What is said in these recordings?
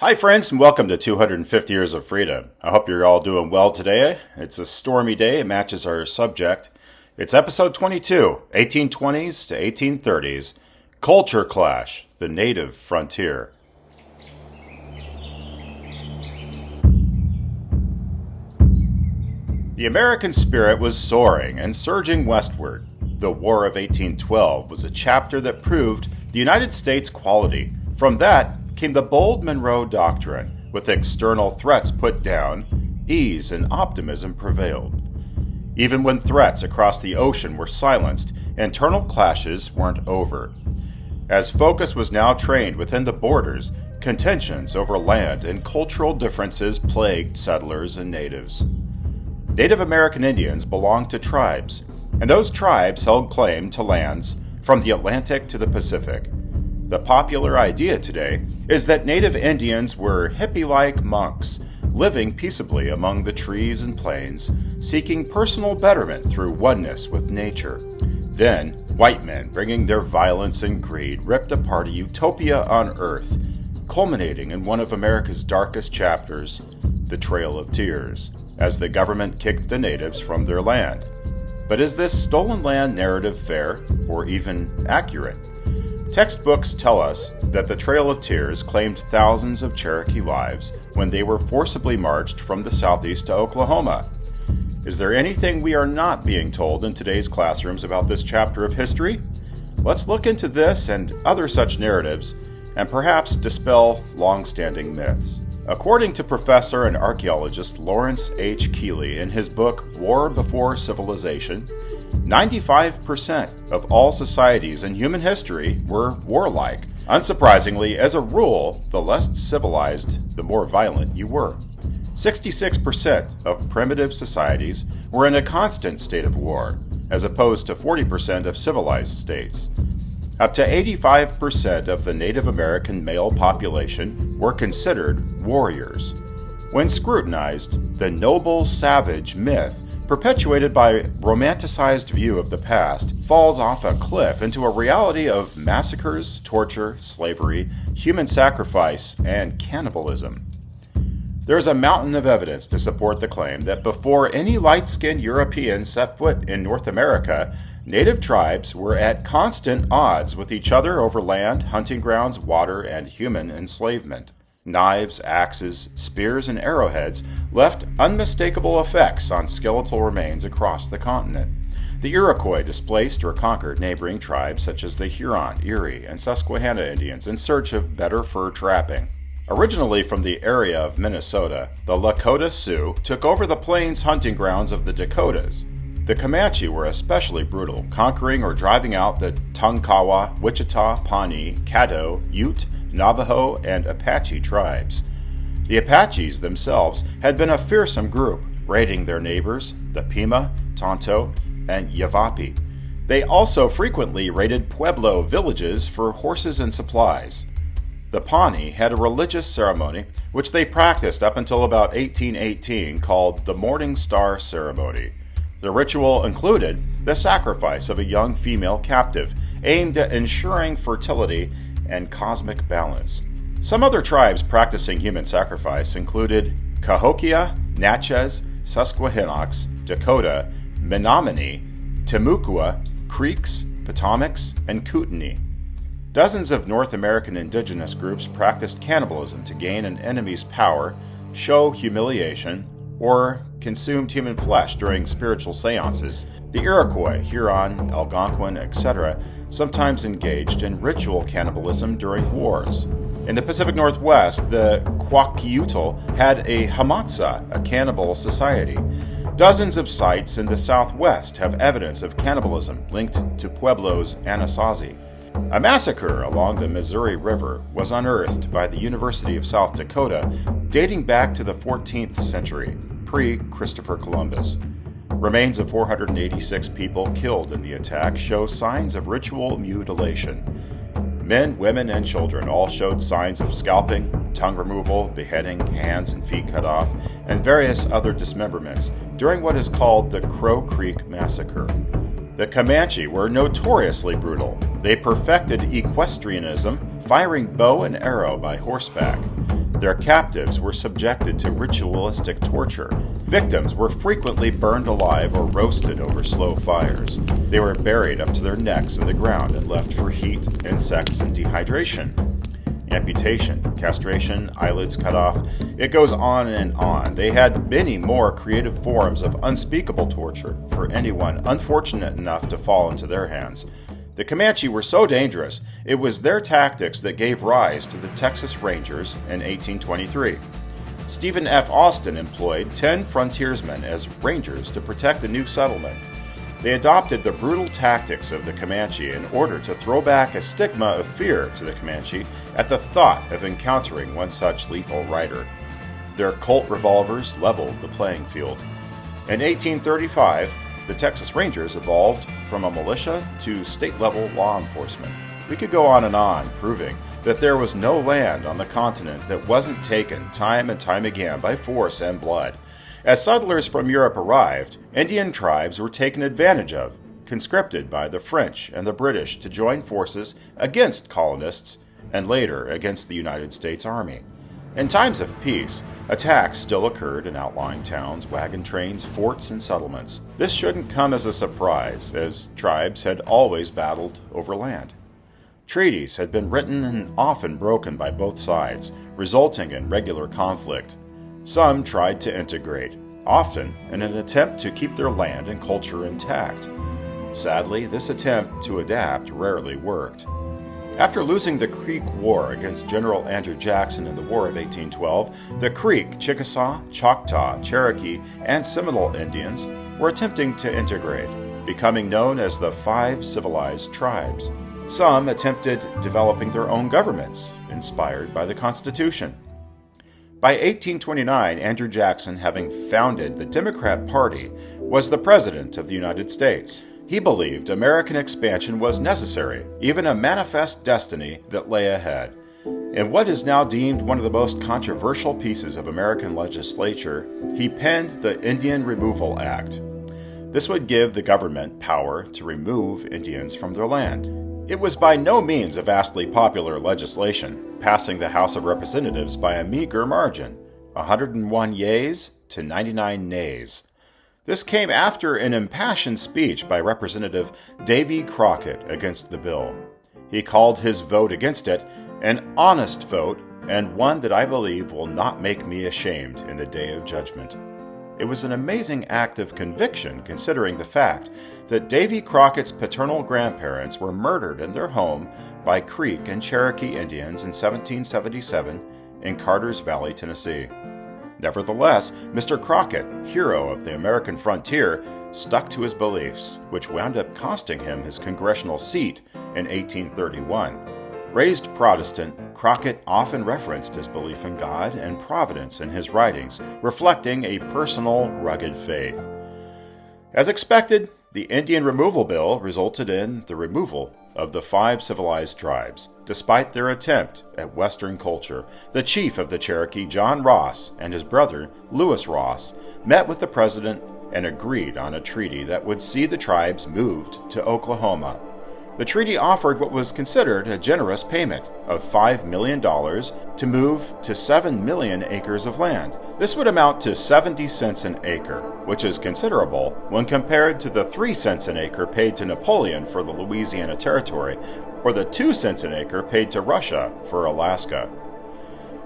Hi, friends, and welcome to 250 Years of Freedom. I hope you're all doing well today. It's a stormy day. It matches our subject. It's episode 22, 1820s to 1830s, Culture Clash, the Native Frontier. The American spirit was soaring and surging westward. The War of 1812 was a chapter that proved the United States' quality. From that came the bold Monroe Doctrine. With external threats put down, ease and optimism prevailed. Even when threats across the ocean were silenced, internal clashes weren't over. As focus was now trained within the borders, contentions over land and cultural differences plagued settlers and natives. Native American Indians belonged to tribes, and those tribes held claim to lands from the Atlantic to the Pacific. The popular idea today is that Native Indians were hippie-like monks, living peaceably among the trees and plains, seeking personal betterment through oneness with nature. Then, white men, bringing their violence and greed, ripped apart a utopia on Earth, culminating in one of America's darkest chapters, the Trail of Tears, as the government kicked the natives from their land. But is this stolen land narrative fair, or even accurate? Textbooks tell us that the Trail of Tears claimed thousands of Cherokee lives when they were forcibly marched from the southeast to Oklahoma. Is there anything we are not being told in today's classrooms about this chapter of history? Let's look into this and other such narratives and perhaps dispel long-standing myths. According to professor and archaeologist Lawrence H. Keeley in his book War Before Civilization, 95% of all societies in human history were warlike. Unsurprisingly, as a rule, the less civilized, the more violent you were. 66% of primitive societies were in a constant state of war, as opposed to 40% of civilized states. Up to 85% of the Native American male population were considered warriors. When scrutinized, the noble savage myth, perpetuated by romanticized view of the past, falls off a cliff into a reality of massacres, torture, slavery, human sacrifice, and cannibalism. There is a mountain of evidence to support the claim that before any light-skinned Europeans set foot in North America, Native tribes were at constant odds with each other over land, hunting grounds, water, and human enslavement. Knives, axes, spears, and arrowheads left unmistakable effects on skeletal remains across the continent. The Iroquois displaced or conquered neighboring tribes such as the Huron, Erie, and Susquehanna Indians in search of better fur trapping. Originally from the area of Minnesota, the Lakota Sioux took over the plains hunting grounds of the Dakotas. The Comanche were especially brutal, conquering or driving out the Tonkawa, Wichita, Pawnee, Caddo, Ute, Navajo, and Apache tribes. The Apaches themselves had been a fearsome group, raiding their neighbors, the Pima, Tonto, and Yavapai. They also frequently raided Pueblo villages for horses and supplies. The Pawnee had a religious ceremony which they practiced up until about 1818 called the Morning Star Ceremony. The ritual included the sacrifice of a young female captive, aimed at ensuring fertility and cosmic balance. Some other tribes practicing human sacrifice included Cahokia, Natchez, Susquehannocks, Dakota, Menominee, Timucua, Creeks, Potomacs, and Kootenai. Dozens of North American indigenous groups practiced cannibalism to gain an enemy's power, show humiliation, or consumed human flesh during spiritual seances. The Iroquois, Huron, Algonquin, etc., sometimes engaged in ritual cannibalism during wars. In the Pacific Northwest, the Kwakiutl had a Hamatsa, a cannibal society. Dozens of sites in the Southwest have evidence of cannibalism linked to Pueblo's Anasazi. A massacre along the Missouri River was unearthed by the University of South Dakota dating back to the 14th century, pre-Christopher Columbus. Remains of 486 people killed in the attack show signs of ritual mutilation. Men, women, and children all showed signs of scalping, tongue removal, beheading, hands and feet cut off, and various other dismemberments during what is called the Crow Creek Massacre. The Comanche were notoriously brutal. They perfected equestrianism, firing bow and arrow by horseback. Their captives were subjected to ritualistic torture. Victims were frequently burned alive or roasted over slow fires. They were buried up to their necks in the ground and left for heat, insects, and dehydration. Amputation, castration, eyelids cut off, it goes on and on. They had many more creative forms of unspeakable torture for anyone unfortunate enough to fall into their hands. The Comanche were so dangerous, it was their tactics that gave rise to the Texas Rangers in 1823. Stephen F. Austin employed 10 frontiersmen as rangers to protect a new settlement. They adopted the brutal tactics of the Comanche in order to throw back a stigma of fear to the Comanche at the thought of encountering one such lethal rider. Their Colt revolvers leveled the playing field. In 1835, the Texas Rangers evolved from a militia to state-level law enforcement. We could go on, proving that there was no land on the continent that wasn't taken time and time again by force and blood. As settlers from Europe arrived, Indian tribes were taken advantage of, conscripted by the French and the British to join forces against colonists and later against the United States Army. In times of peace, attacks still occurred in outlying towns, wagon trains, forts, and settlements. This shouldn't come as a surprise, as tribes had always battled over land. Treaties had been written and often broken by both sides, resulting in regular conflict. Some tried to integrate, often in an attempt to keep their land and culture intact. Sadly, this attempt to adapt rarely worked. After losing the Creek War against General Andrew Jackson in the War of 1812, the Creek, Chickasaw, Choctaw, Cherokee, and Seminole Indians were attempting to integrate, becoming known as the Five Civilized Tribes. Some attempted developing their own governments, inspired by the Constitution. By 1829, Andrew Jackson, having founded the Democrat Party, was the President of the United States. He believed American expansion was necessary, even a manifest destiny that lay ahead. In what is now deemed one of the most controversial pieces of American legislature, he penned the Indian Removal Act. This would give the government power to remove Indians from their land. It was by no means a vastly popular legislation, passing the House of Representatives by a meager margin, 101 yeas to 99 nays. This came after an impassioned speech by Representative Davy Crockett against the bill. He called his vote against it an honest vote and one that I believe will not make me ashamed in the day of judgment. It was an amazing act of conviction considering the fact that Davy Crockett's paternal grandparents were murdered in their home by Creek and Cherokee Indians in 1777 in Carter's Valley, Tennessee. Nevertheless, Mr. Crockett, hero of the American frontier, stuck to his beliefs, which wound up costing him his congressional seat in 1831. Raised Protestant, Crockett often referenced his belief in God and providence in his writings, reflecting a personal, rugged faith. As expected, the Indian Removal Bill resulted in the removal of the 5 civilized tribes. Despite their attempt at Western culture, the chief of the Cherokee, John Ross, and his brother, Lewis Ross, met with the president and agreed on a treaty that would see the tribes moved to Oklahoma. The treaty offered what was considered a generous payment of $5 million to move to 7 million acres of land. This would amount to 70 cents an acre, which is considerable when compared to the 3 cents an acre paid to Napoleon for the Louisiana Territory, or the 2 cents an acre paid to Russia for Alaska.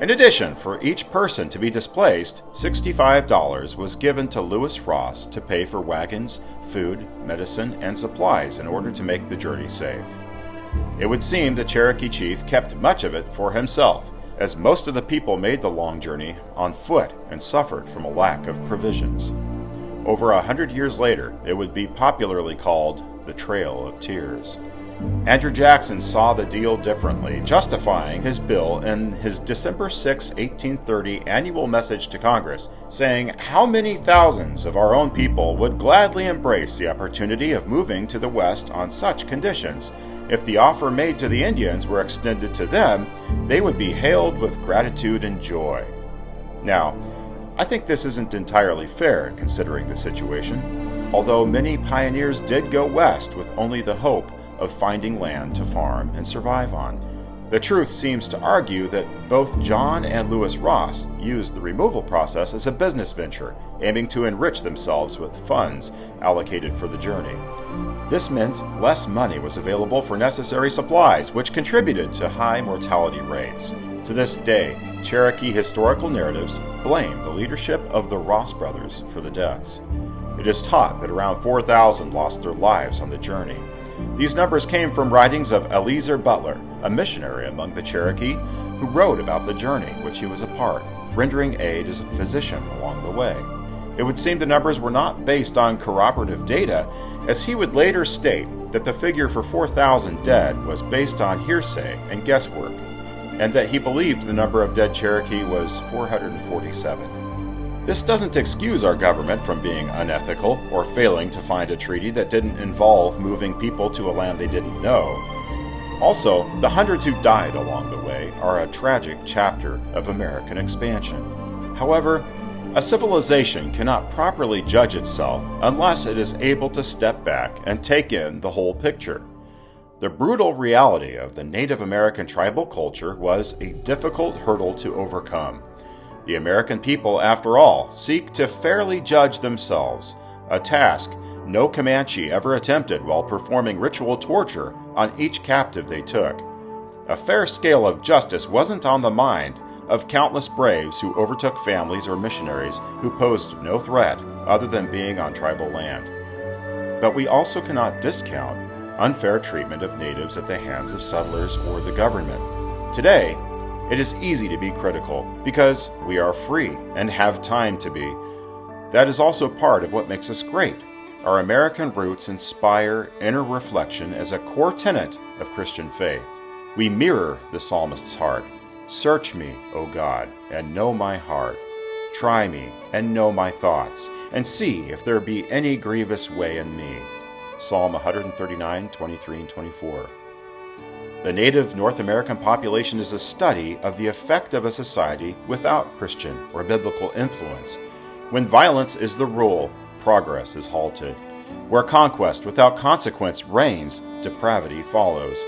In addition, for each person to be displaced, $65 was given to Lewis Ross to pay for wagons, food, medicine, and supplies in order to make the journey safe. It would seem the Cherokee chief kept much of it for himself, as most of the people made the long journey on foot and suffered from a lack of provisions. Over 100 years later, it would be popularly called the Trail of Tears. Andrew Jackson saw the deal differently, justifying his bill in his December 6, 1830 annual message to Congress, saying how many thousands of our own people would gladly embrace the opportunity of moving to the West on such conditions. If the offer made to the Indians were extended to them, they would be hailed with gratitude and joy. Now, I think this isn't entirely fair considering the situation, although many pioneers did go west with only the hope of finding land to farm and survive on. The truth seems to argue that both John and Lewis Ross used the removal process as a business venture, aiming to enrich themselves with funds allocated for the journey. This meant less money was available for necessary supplies, which contributed to high mortality rates. To this day, Cherokee historical narratives blame the leadership of the Ross brothers for the deaths. It is taught that around 4,000 lost their lives on the journey. These numbers came from writings of Eliezer Butler, a missionary among the Cherokee, who wrote about the journey which he was a part, rendering aid as a physician along the way. It would seem the numbers were not based on corroborative data, as he would later state that the figure for 4,000 dead was based on hearsay and guesswork, and that he believed the number of dead Cherokee was 447. This doesn't excuse our government from being unethical or failing to find a treaty that didn't involve moving people to a land they didn't know. Also, the hundreds who died along the way are a tragic chapter of American expansion. However, a civilization cannot properly judge itself unless it is able to step back and take in the whole picture. The brutal reality of the Native American tribal culture was a difficult hurdle to overcome. The American people, after all, seek to fairly judge themselves, a task no Comanche ever attempted while performing ritual torture on each captive they took. A fair scale of justice wasn't on the mind of countless braves who overtook families or missionaries who posed no threat other than being on tribal land. But we also cannot discount unfair treatment of natives at the hands of settlers or the government. Today, it is easy to be critical because we are free and have time to be. That is also part of what makes us great. Our American roots inspire inner reflection as a core tenet of Christian faith. We mirror the psalmist's heart. Search me, O God, and know my heart. Try me and know my thoughts, and see if there be any grievous way in me. Psalm 139, 23 and 24. The native North American population is a study of the effect of a society without Christian or biblical influence. When violence is the rule, progress is halted. Where conquest without consequence reigns, depravity follows.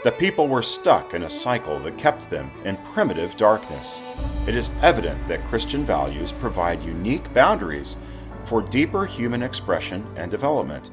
The people were stuck in a cycle that kept them in primitive darkness. It is evident that Christian values provide unique boundaries for deeper human expression and development.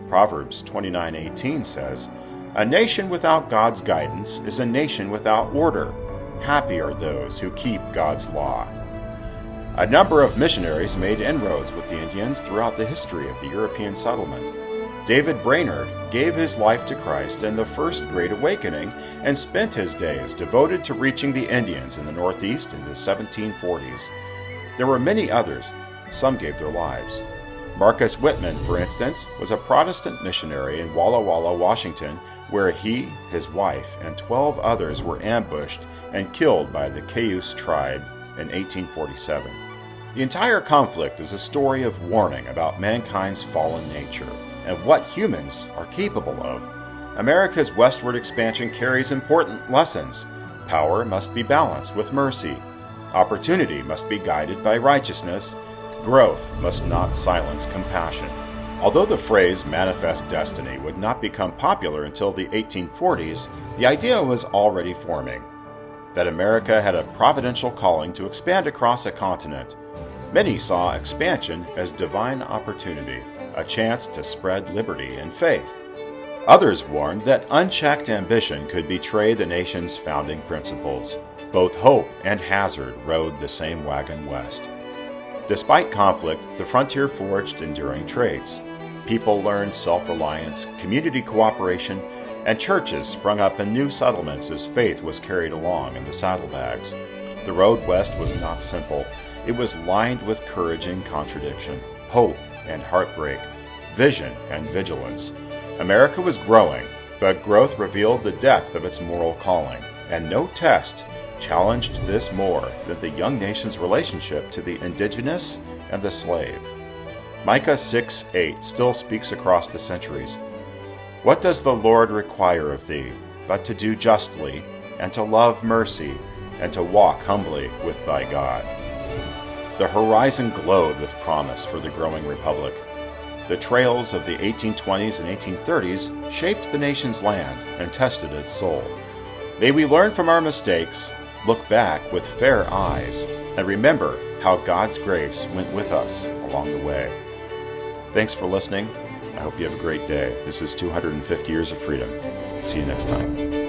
Proverbs 29:18 says, "A nation without God's guidance is a nation without order. Happy are those who keep God's law." A number of missionaries made inroads with the Indians throughout the history of the European settlement. David Brainerd gave his life to Christ in the First Great Awakening and spent his days devoted to reaching the Indians in the Northeast in the 1740s. There were many others. Some gave their lives. Marcus Whitman, for instance, was a Protestant missionary in Walla Walla, Washington, where he, his wife, and 12 others were ambushed and killed by the Cayuse tribe in 1847. The entire conflict is a story of warning about mankind's fallen nature and what humans are capable of. America's westward expansion carries important lessons. Power must be balanced with mercy. Opportunity must be guided by righteousness. Growth must not silence compassion. Although the phrase manifest destiny would not become popular until the 1840s, the idea was already forming that America had a providential calling to expand across a continent. Many saw expansion as divine opportunity, a chance to spread liberty and faith. Others warned that unchecked ambition could betray the nation's founding principles. Both hope and hazard rode the same wagon west. Despite conflict, the frontier forged enduring traits. People learned self-reliance, community cooperation, and churches sprung up in new settlements as faith was carried along in the saddlebags. The road west was not simple. It was lined with courage and contradiction, hope and heartbreak, vision and vigilance. America was growing, but growth revealed the depth of its moral calling, and no test challenged this more than the young nation's relationship to the indigenous and the slave. Micah 6:8 still speaks across the centuries. "What does the Lord require of thee, but to do justly, and to love mercy, and to walk humbly with thy God?" The horizon glowed with promise for the growing republic. The trails of the 1820s and 1830s shaped the nation's land and tested its soul. May we learn from our mistakes, look back with fair eyes, and remember how God's grace went with us along the way. Thanks for listening. I hope you have a great day. This is 250 Years of Freedom. See you next time.